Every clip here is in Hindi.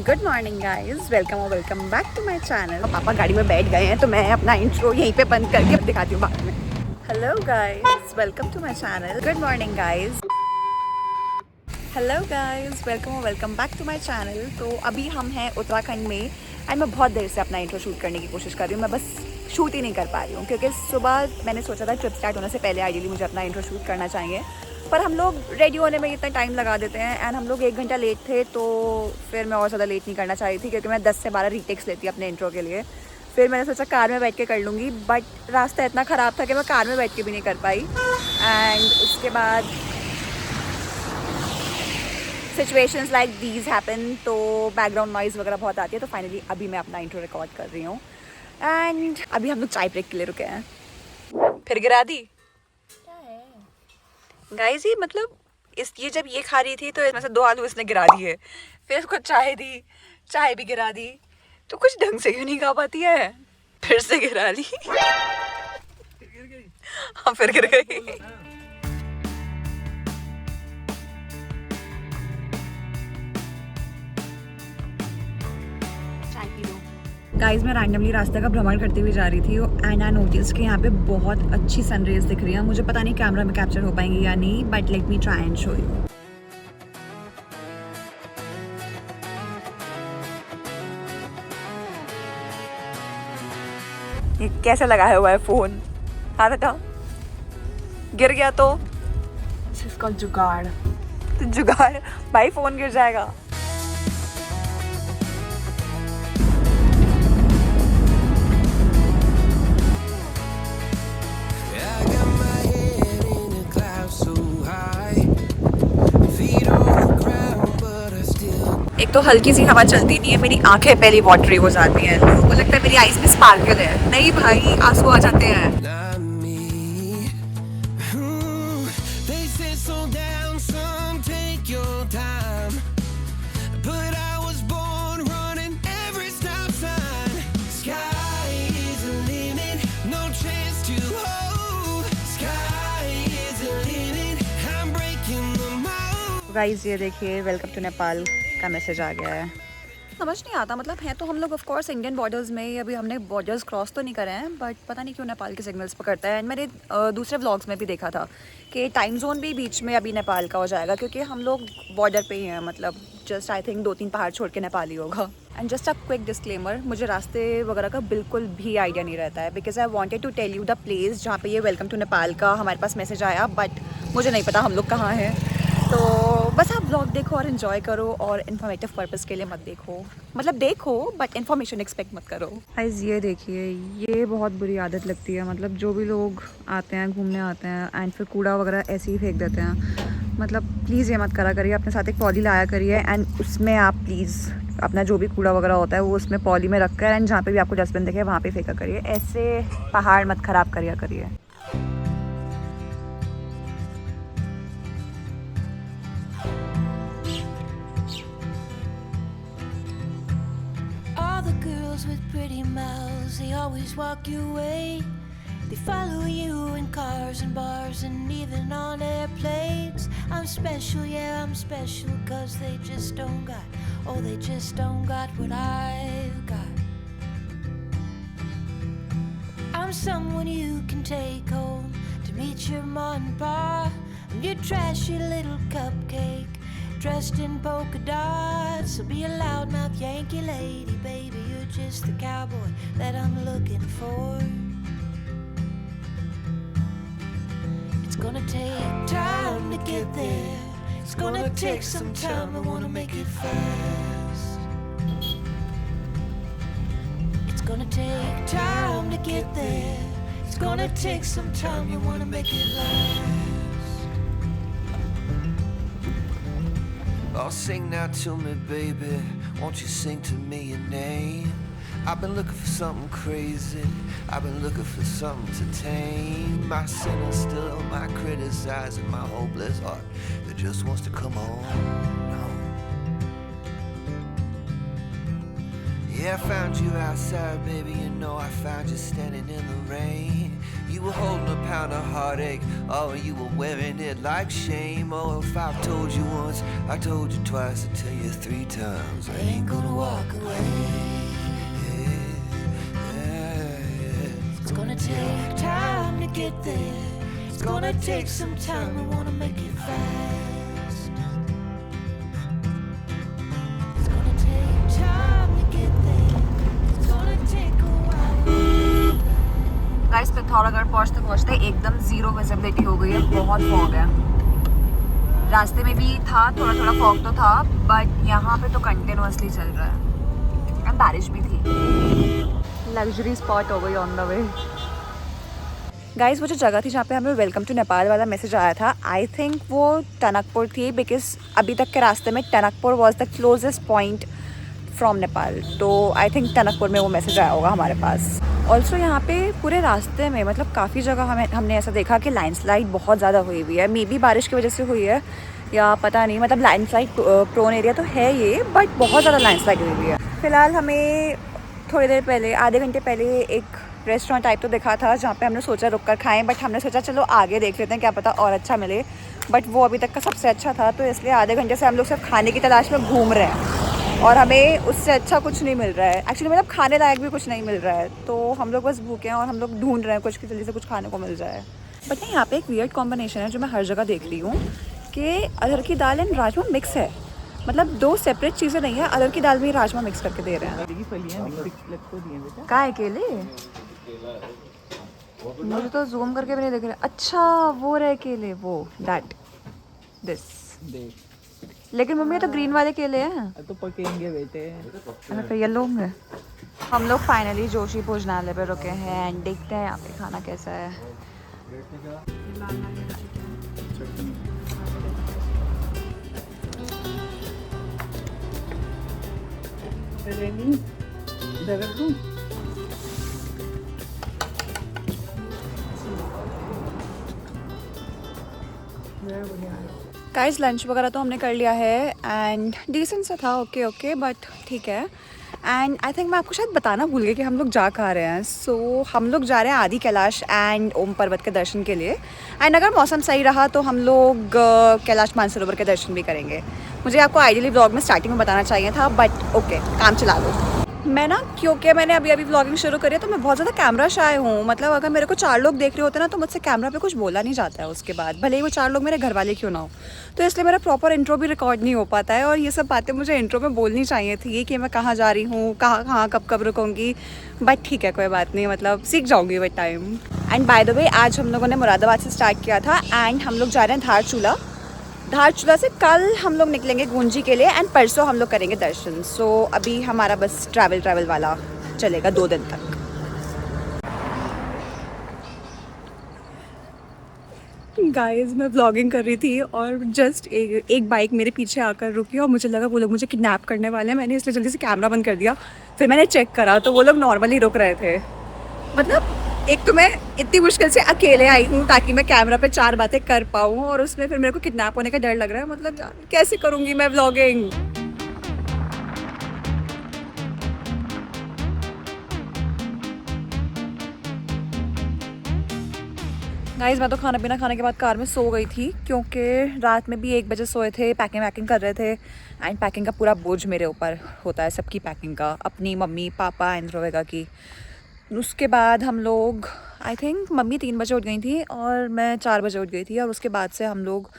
Good morning guys, welcome back to my channel. पापा गाड़ी में बैठ गए हैं तो मैं अपना इंट्रो यहीं पे बंद करके अब दिखाती हूँ बाद में। Hello guys, welcome to my channel. Good morning guys. Hello guys, welcome back to my channel. तो अभी हम हैं उत्तराखंड में एंड मैं बहुत देर से अपना इंट्रो शूट करने की कोशिश कर रही हूँ। मैं बस शूट ही नहीं कर पा रही हूँ क्योंकि सुबह मैंने सोचा था ट्रिप स्टार्ट होने से पहले आइडियली मुझे अपना इंट्रो शूट करना चाहिए, पर हम लोग रेडी होने में इतना टाइम लगा देते हैं एंड हम लोग 1 घंटा लेट थे। तो फिर मैं और ज़्यादा लेट नहीं करना चाह रही थी क्योंकि मैं 10 से 12 रीटेक्स लेती अपने इंट्रो के लिए। फिर मैंने सोचा कार में बैठ के कर लूँगी, बट रास्ता इतना ख़राब था कि मैं कार में बैठ के भी नहीं कर पाई। एंड उसके बाद सिचुएशंस लाइक दीज हैपन, तो बैकग्राउंड नॉइज़ वगैरह बहुत आती है। तो फाइनली अभी मैं अपना इंट्रो रिकॉर्ड कर रही हूँ एंड अभी हम लोग चाय ब्रेक के लिए रुके हैं। फिर गिरा दी गाइस, ये मतलब ये जब ये खा रही थी तो इसमें से 2 आलू इसने गिरा दिए, फिर इसको चाय दी, चाय भी गिरा दी। तो कुछ ढंग से क्यों नहीं खा पाती है? फिर से गिरा ली। हाँ, फिर गिर गई। गाइस, मैं रैंडमली रास्ते का भ्रमण करते हुए जा रही थी एंड आई नोटिस कि यहाँ पे बहुत अच्छी सनरेज दिख रही है। मुझे पता नहीं कैमरा में कैप्चर हो पाएंगी या नहीं, but let me try and show you. ये कैसे लगाया हुआ है फोन? हाँ बेटा, गिर गया तो इसका जुगाड़। तो जुगाड़ भाई, फोन गिर जाएगा। एक तो हल्की सी हवा चलती नहीं है, मेरी आंखें पहली वाटरी हो जाती हैं। लोगों को लगता है मेरी आईज में स्पार्कल है। नहीं भाई, आंसू आ जाते हैं। गाइस, ये देखिए, वेलकम टू नेपाल का मैसेज आ गया है। समझ नहीं आता, मतलब है तो हम लोग ऑफ कोर्स इंडियन बॉर्डर्स में, अभी हमने बॉर्डर्स क्रॉस तो नहीं करे हैं, बट पता नहीं क्यों नेपाल के सिग्नल्स पकड़ता है। एंड मैंने दूसरे व्लॉग्स में भी देखा था कि टाइम जोन भी बीच में अभी नेपाल का हो जाएगा क्योंकि हम लोग बॉर्डर पे ही हैं। मतलब जस्ट आई थिंक 2-3 पहाड़ छोड़ के नेपाल ही होगा। And just a quick disclaimer, मुझे रास्ते वगैरह का बिल्कुल भी आइडिया नहीं रहता है because I wanted to tell you the place जहाँ पे ये वेलकम टू नेपाल का हमारे पास मैसेज आया, बट मुझे नहीं पता हम लोग कहाँ हैं। तो बस आप ब्लॉग देखो और इन्जॉय करो और इन्फॉर्मेटिव पर्पज़ के लिए मत देखो। मतलब देखो बट इन्फॉर्मेशन एक्सपेक्ट मत करो। गाइस, ये देखिए, ये बहुत बुरी आदत लगती है। मतलब जो भी लोग आते हैं, घूमने आते हैं एंड फिर कूड़ा वगैरह ऐसे ही फेंक देते हैं। मतलब प्लीज़ ये मत करा करिए। अपने साथ एक पॉली लाया करिए एंड उसमें आप प्लीज़ अपना जो भी कूड़ा वगैरह होता है वो उसमें पॉली में रख कर एंड जहाँ पे भी आपको डस्टबिन दिखे वहाँ पे फेंका करिए। ऐसे पहाड़ मत ख़राब करिए करिए। With pretty mouths, they always walk your way. They follow you in cars and bars and even on airplanes. I'm special, yeah, I'm special, 'cause they just don't got, oh, they just don't got what I've got. I'm someone you can take home to meet your mom and pa. I'm your trashy little cupcake dressed in polka dots. So be a loudmouth Yankee lady, baby, you're just the cowboy that I'm looking for. It's gonna take time to get there. It's gonna take some time, I wanna make it fast. It's gonna take time to get there. It's gonna take some time, you wanna make it last. Oh, sing now to me, baby. Won't you sing to me your name? I've been looking for something crazy. I've been looking for something to tame my sin and still my criticizing my hopeless heart that just wants to come on. No. Yeah, I found you outside, baby. You know I found you standing in the rain. You were holding a pound of heartache, oh, and you were wearing it like shame. Oh, if I've told you once, I told you twice, I tell you 3 times. I ain't gonna there. It's gonna take some time, I wanna make it fast. It's gonna take time to get there. It's gonna take a while. Guys Pithoragarh पहुंचते पहुंचते एकदम ज़ीरो विजिबिलिटी हो गई है, बहुत फॉग है। रास्ते में भी था थोड़ा थोड़ा फॉग तो था, बट यहाँ पे तो कंटिन्यूअसली चल रहा है और बारिश भी थी। लग्जरी स्पॉट हो गई ऑन द वे। गाइस वो जो जगह थी जहाँ पे हमें वेलकम टू नेपाल वाला मैसेज आया था, आई थिंक वो टनकपुर थी, बिकॉज अभी तक के रास्ते में Tanakpur was the closest point from Nepal. तो आई थिंक टनकपुर में वो मैसेज आया होगा हमारे पास। ऑल्सो यहाँ पे पूरे रास्ते में मतलब काफ़ी जगह हमने ऐसा देखा कि लैंडस्लाइड बहुत ज़्यादा हुई हुई है। मे बी बारिश की वजह से हुई है या पता नहीं, मतलब लैंडस्लाइड प्रोन एरिया तो है ये, बट बहुत ज़्यादा लैंडस्लाइड हुई हुई है। फ़िलहाल हमें थोड़ी देर पहले, आधे घंटे पहले एक रेस्टोरेंट टाइप तो दिखा था जहाँ पे हमने सोचा रुक कर खाएं, बट हमने सोचा चलो आगे देख लेते हैं, क्या पता और अच्छा मिले। बट वो अभी तक का सबसे अच्छा था, तो इसलिए आधे घंटे से हम लोग सिर्फ खाने की तलाश में घूम रहे हैं और हमें उससे अच्छा कुछ नहीं मिल रहा है। एक्चुअली मतलब खाने लायक भी कुछ नहीं मिल रहा है, तो हम लोग बस भूखे हैं और हम लोग ढूंढ रहे हैं कुछ की जल्दी से कुछ खाने को मिल जाए। बट नहीं, यहाँ पे एक वियर्ड कॉम्बिनेशन है जो मैं हर जगह देख रही हूँ कि अरहर की दाल एंड राजमा मिक्स है, मतलब दो सेपरेट चीज़ें नहीं है, अरहर की दाल में ही राजमा मिक्स करके दे रहे हैं। काय केले? मुझे तो जूम करके भी नहीं दिख रहा। अच्छा वो रहे केले, वो दैट दिस। लेकिन मम्मी ये तो ग्रीन वाले केले हैं। तो पकेंगे बेटे। अच्छा फिर येलो होंगे। हम लोग फाइनली जोशी भोजनालय पे रुके हैं एंड देखते हैं यहाँ पे खाना कैसा है। गाइस लंच वगैरह तो हमने कर लिया है एंड डिसेंट सा था, ओके बट ठीक है। एंड आई थिंक मैं आपको शायद बताना भूल गई कि हम लोग जा कहाँ रहे हैं। सो हम लोग जा रहे हैं आदि कैलाश एंड ओम पर्वत के दर्शन के लिए। एंड अगर मौसम सही रहा तो हम लोग कैलाश मानसरोवर के दर्शन भी करेंगे। मुझे आपको आइडियली व्लॉग में स्टार्टिंग में बताना चाहिए था, बट ओके काम चला लो। मैं ना, क्योंकि मैंने अभी व्लॉगिंग शुरू करी है तो मैं बहुत ज़्यादा कैमरा शाय हूँ। मतलब अगर मेरे को 4 लोग देख रहे होते ना तो मुझसे कैमरा पे कुछ बोला नहीं जाता है उसके बाद, भले ही वो 4 लोग मेरे घर वाले क्यों ना हो। तो इसलिए मेरा प्रॉपर इंट्रो भी रिकॉर्ड नहीं हो पाता है और ये सब बातें मुझे इंट्रो में बोलनी चाहिए थी कि मैं कहाँ जा रही हूँ, कहाँ कब रुकूँगी। बट ठीक है, कोई बात नहीं, मतलब सीख जाऊँगी with time. And by the way आज हम लोगों ने मुरादाबाद से स्टार्ट किया था एंड हम लोग जा रहे हैं धारचूला से कल हम लोग निकलेंगे गुंजी के लिए एंड परसों हम लोग करेंगे दर्शन। सो अभी हमारा बस ट्रैवल वाला चलेगा 2 दिन तक। गाइस मैं व्लॉगिंग कर रही थी और जस्ट एक बाइक मेरे पीछे आकर रुकी और मुझे लगा वो लोग मुझे किडनैप करने वाले हैं। मैंने इसलिए जल्दी से कैमरा बंद कर दिया। फिर मैंने चेक करा तो वो लोग नॉर्मली रुक रहे थे। मतलब एक तो मैं इतनी मुश्किल से अकेले आई हूँ ताकि मैं कैमरा पे 4 बातें कर पाऊँ और उसमें फिर मेरे को किडनैप होने का डर लग रहा है। मतलब यार कैसे करूँगी मैं व्लॉगिंग। गाइस मैं तो खाना पीना खाने के बाद कार में सो गई थी क्योंकि रात में भी 1 बजे सोए थे, पैकिंग कर रहे थे एंड पैकिंग का पूरा बोझ मेरे ऊपर होता है, सबकी पैकिंग का, अपनी मम्मी पापा एंड रोवेगा की। उसके बाद हम लोग आई थिंक मम्मी 3 बजे उठ गई थी और मैं 4 बजे उठ गई थी और उसके बाद से हम लोग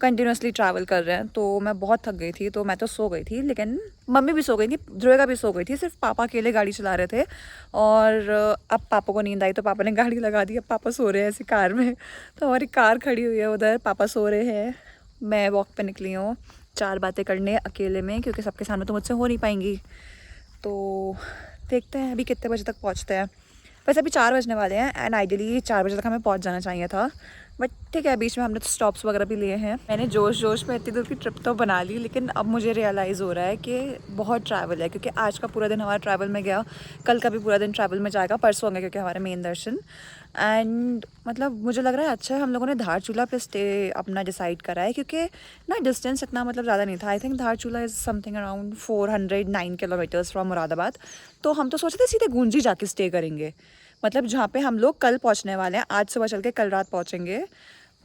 कंटिन्यूसली ट्रैवल कर रहे हैं। तो मैं बहुत थक गई थी तो मैं तो सो गई थी, लेकिन मम्मी भी सो गई थी, ध्रुवेगा भी सो गई थी, सिर्फ पापा अकेले गाड़ी चला रहे थे। और अब पापा को नींद आई तो पापा ने गाड़ी लगा दी। अब पापा सो रहे हैं ऐसी कार में, तो हमारी कार खड़ी हुई है उधर, पापा सो रहे हैं, मैं वॉक पे निकली हूँ 4 बातें करने अकेले में क्योंकि सबके सामने तो मुझसे हो नहीं पाएंगी। तो देखते हैं अभी कितने बजे तक पहुँचते हैं। वैसे अभी 4 बजने वाले हैं एंड आइडियली 4 बजे तक हमें पहुंच जाना चाहिए था, बट ठीक है बीच में हमने तो स्टॉप्स वगैरह भी लिए हैं। मैंने जोश में इतनी दूर की ट्रिप तो बना ली, लेकिन अब मुझे रियलाइज़ हो रहा है कि बहुत ट्रैवल है क्योंकि आज का पूरा दिन हमारा ट्रैवल में गया, कल का भी पूरा दिन ट्रैवल में जाएगा, परसों होंगे क्योंकि हमारे मेन दर्शन। एंड मतलब मुझे लग रहा है अच्छा है हम लोगों ने धारचूला पे स्टे अपना डिसाइड करा है क्योंकि ना डिस्टेंस इतना मतलब ज़्यादा नहीं था। I think Dharchula is something around 409 kilometres from Moradabad. तो हम तो सोचे थे सीधे गुंजी जाके स्टे करेंगे, मतलब जहाँ पे हम लोग कल पहुँचने वाले हैं, आज सुबह चल के कल रात पहुँचेंगे।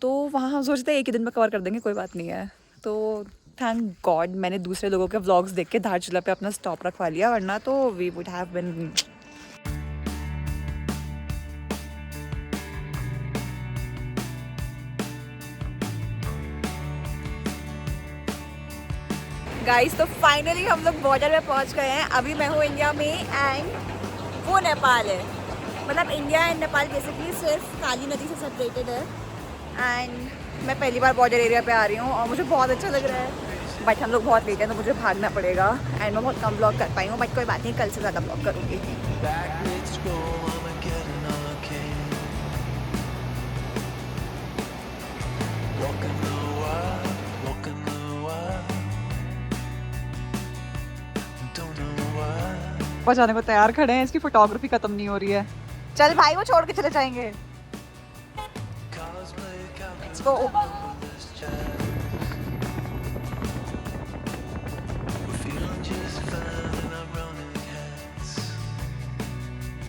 तो वहाँ हम सोचते हैं एक ही दिन में कवर कर देंगे, कोई बात नहीं है। तो थैंक गॉड मैंने दूसरे लोगों के व्लॉग्स देख के धारचूला पे अपना स्टॉप रखवा लिया, वरना तो we would have been. Guys तो फाइनली हम लोग बॉर्डर में पहुंच गए हैं। अभी मैं हूँ इंडिया में एंड वो नेपाल है। मतलब इंडिया एंड नेपाल बेसिकली सिर्फ काली नदी से सेपरेटेड है। एंड मैं पहली बार बॉर्डर एरिया पे आ रही हूँ और मुझे बहुत अच्छा लग रहा है। बट हम लोग बहुत लेट हैं तो मुझे भागना पड़ेगा एंड मैं बहुत कम ब्लॉग कर पाई हूँ। बट कोई बात नहीं, कल से ज़्यादा ब्लॉग करूँगी। जाने को तैयार खड़े हैं, इसकी फोटोग्राफी खत्म नहीं हो रही है। चल भाई वो छोड़ के चले जाएंगे। Let's go.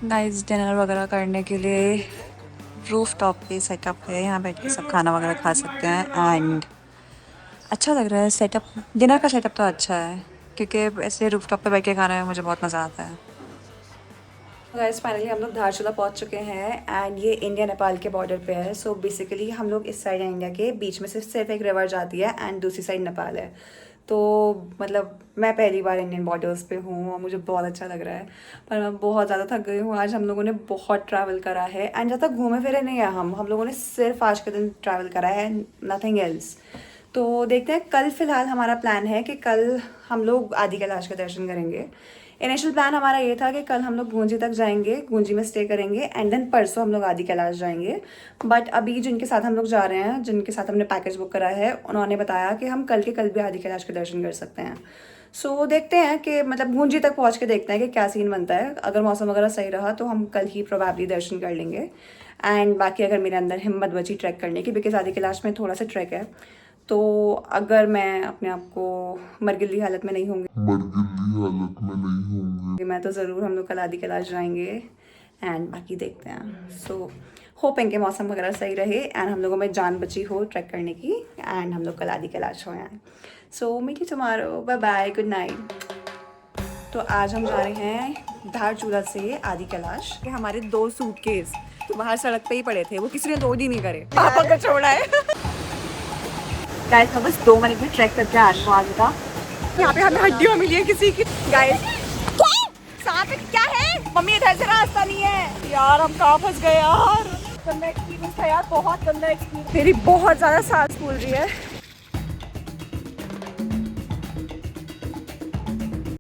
गाइस डिनर वगैरह करने के लिए रूफ टॉप पे सेटअप है, यहाँ बैठ के सब खाना वगैरह खा सकते हैं एंड अच्छा लग रहा है सेटअप। डिनर का सेटअप तो अच्छा है क्योंकि ऐसे रूफ टॉप पे बैठ के खाने में मुझे बहुत मज़ा आता है। गाइस फाइनली हम लोग धारचूला पहुंच चुके हैं एंड ये इंडिया नेपाल के बॉर्डर पे है। सो बेसिकली हम लोग इस साइड है इंडिया के, बीच में से सिर्फ एक रिवर जाती है एंड दूसरी साइड नेपाल है। तो मतलब मैं पहली बार इंडियन बॉर्डर्स पे हूँ और मुझे बहुत अच्छा लग रहा है, पर मैं बहुत ज़्यादा थक गई हूँ। आज हम लोगों ने बहुत ट्रैवल करा है एंड जब तक घूमे फिरे नहीं है हम लोगों ने सिर्फ आज के दिन ट्रैवल करा है, नथिंग एल्स। तो देखते हैं, कल फ़िलहाल हमारा प्लान है कि कल हम लोग आदि कैलाश के दर्शन करेंगे। इनिशियल प्लान हमारा ये था कि कल हम लोग गूंजी तक जाएंगे, गूंजी में स्टे करेंगे एंड देन परसों हम लोग आदि कैलाश जाएंगे। बट अभी जिनके साथ हम लोग जा रहे हैं, जिनके साथ हमने पैकेज बुक करा है, उन्होंने बताया कि हम कल के कल भी आदि कैलाश के दर्शन कर सकते हैं। सो देखते हैं कि मतलब गूंजी तक पहुँच के देखते हैं कि क्या सीन बनता है। अगर मौसम वगैरह सही रहा तो हम कल ही प्रोबेबली दर्शन कर लेंगे। एंड बाकी अगर मेरे अंदर हिम्मत बची ट्रैक करने की, बिकॉज आदि कैलाश में थोड़ा सा ट्रैक है, तो अगर मैं अपने आप को मरगिली हालत में नहीं होंगी मैं तो ज़रूर हम लोग कल आदि कैलाश जाएंगे एंड बाकी देखते हैं। सो होपिंग के मौसम वगैरह सही रहे एंड हम लोगों में जान बची हो ट्रैक करने की एंड हम लोग कल आदि कैलाश हो आए। So meet you tomorrow, bye bye, good night. तो आज हम जा रहे हैं धारचूला से आदि कैलाश। हमारे 2 सूटकेस तो बाहर सड़क पे ही पड़े थे, वो किसी ने लोड ही नहीं करे, पापा को छोड़ा है। गाइस हम बस 2 मिनट में ट्रैक करके आ रहे आगे का। यहाँ पे हमें हड्डियाँ मिली है किसी की। गाइस सांप क्या है? मम्मी इधर से रास्ता नहीं है यार, हम कहाँ फंस गए यार। गंदा एक्सपीरियंस था यार, बहुत गंदा एक्सपीरियंस। मेरी बहुत ज़्यादा सांस फूल रही है।